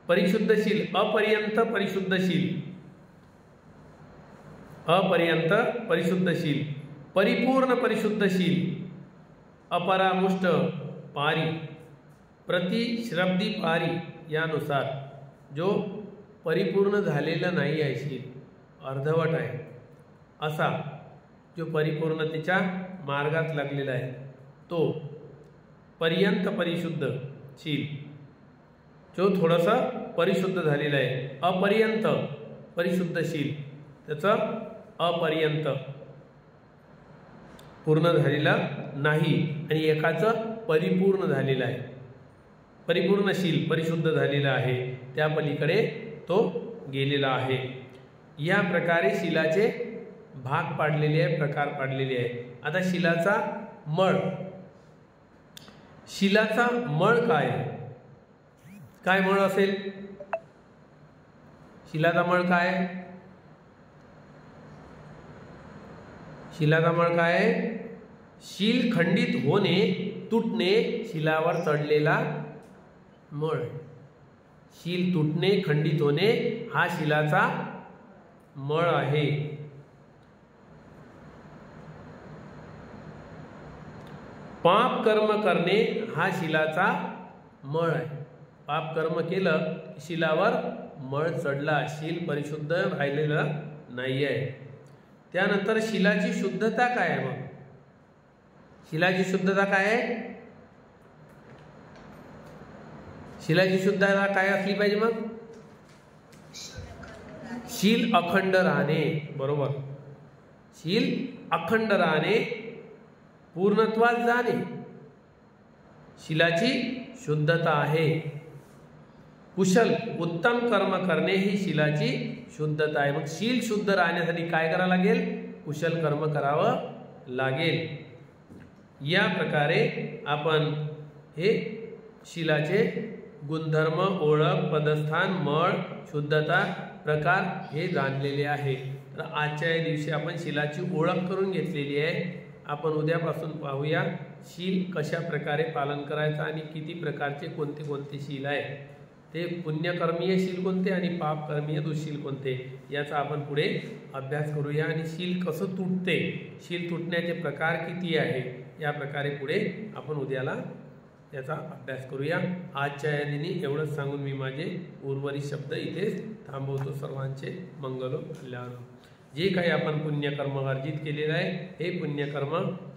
परिशुद्धशील, अपर्यंत परिशुद्धशील, अपर्यंत परिशुद्धशील, परिपूर्ण परिशुद्धशील, अपरामुष्ट पारी, प्रतिश्रब्दी पारी. यानुसार जो परिपूर्ण झालेला नाही आहे शील, अर्धवट आहे, असा जो परिपूर्णतेच्या मार्गात लागलेला आहे तो पर्यंत परिशुद्ध शील. जो थोडंसं परिशुद्ध झालेला आहे. अपर्यंत परिशुद्धशील त्याचं अपर्यंत पूर्ण झालेला नाही आणि एकाचं परिपूर्ण झालेलं आहे. परिपूर्णशील परिशुद्ध झालेला आहे, त्या पलीकडे तो गेलेला आहे. या प्रकारे शीलाचे भाग पाडलेले आहे, प्रकार पाडलेले आहे. आता शीलाचा मळ. शीलाचा मळ काय आहे? काय मळ असेल? शीलाचा मळ काय? शीलाचा मळ काय? शील खंडित होणे, तुटणे, शीलावर चढलेला मळ. शील तुटणे, खंडित होणे हा शीलाचा मळ आहे. पाप कर्म करणे हा शीलाचा मळ आहे. पाप कर्म केलं शीलावर मळ चढला, शील परिशुद्ध राहिलेला नाही आहे. त्यानंतर शीलाची शुद्धता काय आहे? मग शीलाची शुद्धता काय आहे? शिलाची शुद्धता काय असली पाहिजे मग? शील अखंड राहणे, बरोबर. शील अखंड राहणे, पूर्णत्वास जाणे, शिलाची शुद्धता आहे. कुशल उत्तम कर्म करणे ही शिलाची शुद्धता आहे. मग शील शुद्ध राहण्यासाठी काय करावं लागेल? कुशल कर्म करावं लागेल. या प्रकारे आपण हे शिलाचे गुणधर्म, ओळख, पदस्थान, मळ, शुद्धता, प्रकार हे जाणलेले आहे. तर आजच्या या दिवशी आपण शिलाची ओळख करून घेतलेली आहे. आपण उद्यापासून पाहूया शील कशा प्रकारे पालन करायचं आणि किती प्रकारचे कोणते कोणते शील आहे, ते पुण्यकर्मीय शील कोणते आणि पापकर्मीय दुःशील कोणते, याचा आपण पुढे अभ्यास करूया. आणि शील कसं तुटते, शील तुटण्याचे प्रकार किती आहे, या प्रकारे पुढे आपण उद्याला याचा अभ्यास करूया. आजच्या या दिनी एवढंच सांगून मी माझे उर्वरित शब्द इथेच थांबवतो. सर्वांचे मंगल कल्याण. जे काही आपण पुण्यकर्म अर्जित केलेलं आहे, हे पुण्यकर्म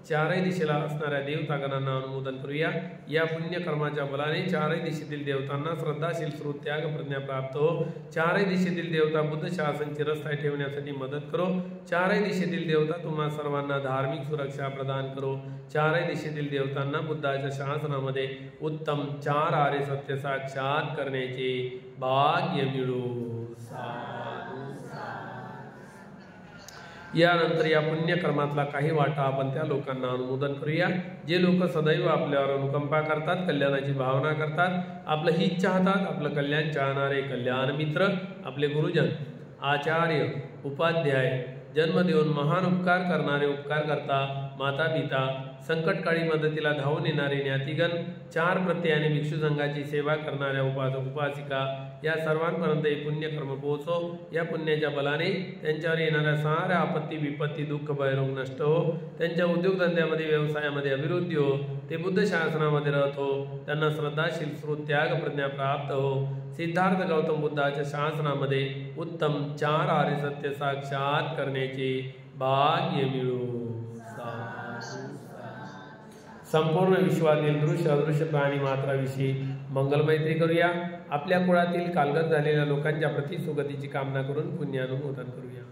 चारही दिशेला असणाऱ्या देवतागणांना अनुमोदन करूया. या पुण्यकर्माच्या बलाने चारही दिशेतील देवतांना श्रद्धाशील श्रुत त्याग प्रज्ञा प्राप्त हो. चारही दिशेतील देवता बुद्ध शासन चिरस्थायी ठेवण्यासाठी मदत करो. चारही दिशेतील देवता तुम्हा सर्वांना धार्मिक सुरक्षा प्रदान करो. चारही दिशेतील देवतांना बुद्धाच्या शासनामध्ये उत्तम 4 आर्य सत्य साक्षात करण्याचे भाग्य मिळो. यानंतर या पुण्यकर्मातला काही वाटा आपण त्या लोकांना अनुमोदन करूया, जे लोक सदैव आपल्यावर अनुकंपा करतात, कल्याणाची भावना करतात, आपलं हित चाहतात, आपलं कल्याण चाहणारे कल्याण मित्र, आपले गुरुजन, आचार्य, उपाध्याय, जन्म देऊन महान उपकार करणारे उपकारकर्ता, माता पिता, संकटकाळी मदतीला धावून येणारे ज्ञातिगण, 4 प्रत्ययाने भिक्षू संघाची सेवा करणाऱ्या उपासक उपासिका, या सर्वांपर्यंत हे पुण्यकर्म पोहोचो. या पुण्याच्या बलाने त्यांच्यावर येणाऱ्या साऱ्या आपत्ती, विपत्ती, दुःख, भयरोग नष्ट हो. त्यांच्या उद्योगधंद्यामध्ये, व्यवसायामध्ये अभिवृद्धी हो. ते बुद्ध शासनामध्ये राहत हो. त्यांना श्रद्धाशील श्रुत त्याग प्रज्ञा प्राप्त हो. सिद्धार्थ गौतम बुद्धाच्या शासनामध्ये उत्तम 4 आर्य सत्य साक्षात करण्याचे भाग्य मिळो. संपूर्ण विश्वातील दृश्य अदृश्य प्राणी मात्राविषयी मंगलमैत्री करूया. आपल्या कुळातील कालगत झालेल्या लोकांच्या प्रति सुगतीची कामना करून पुण्यानुमोदन करूया.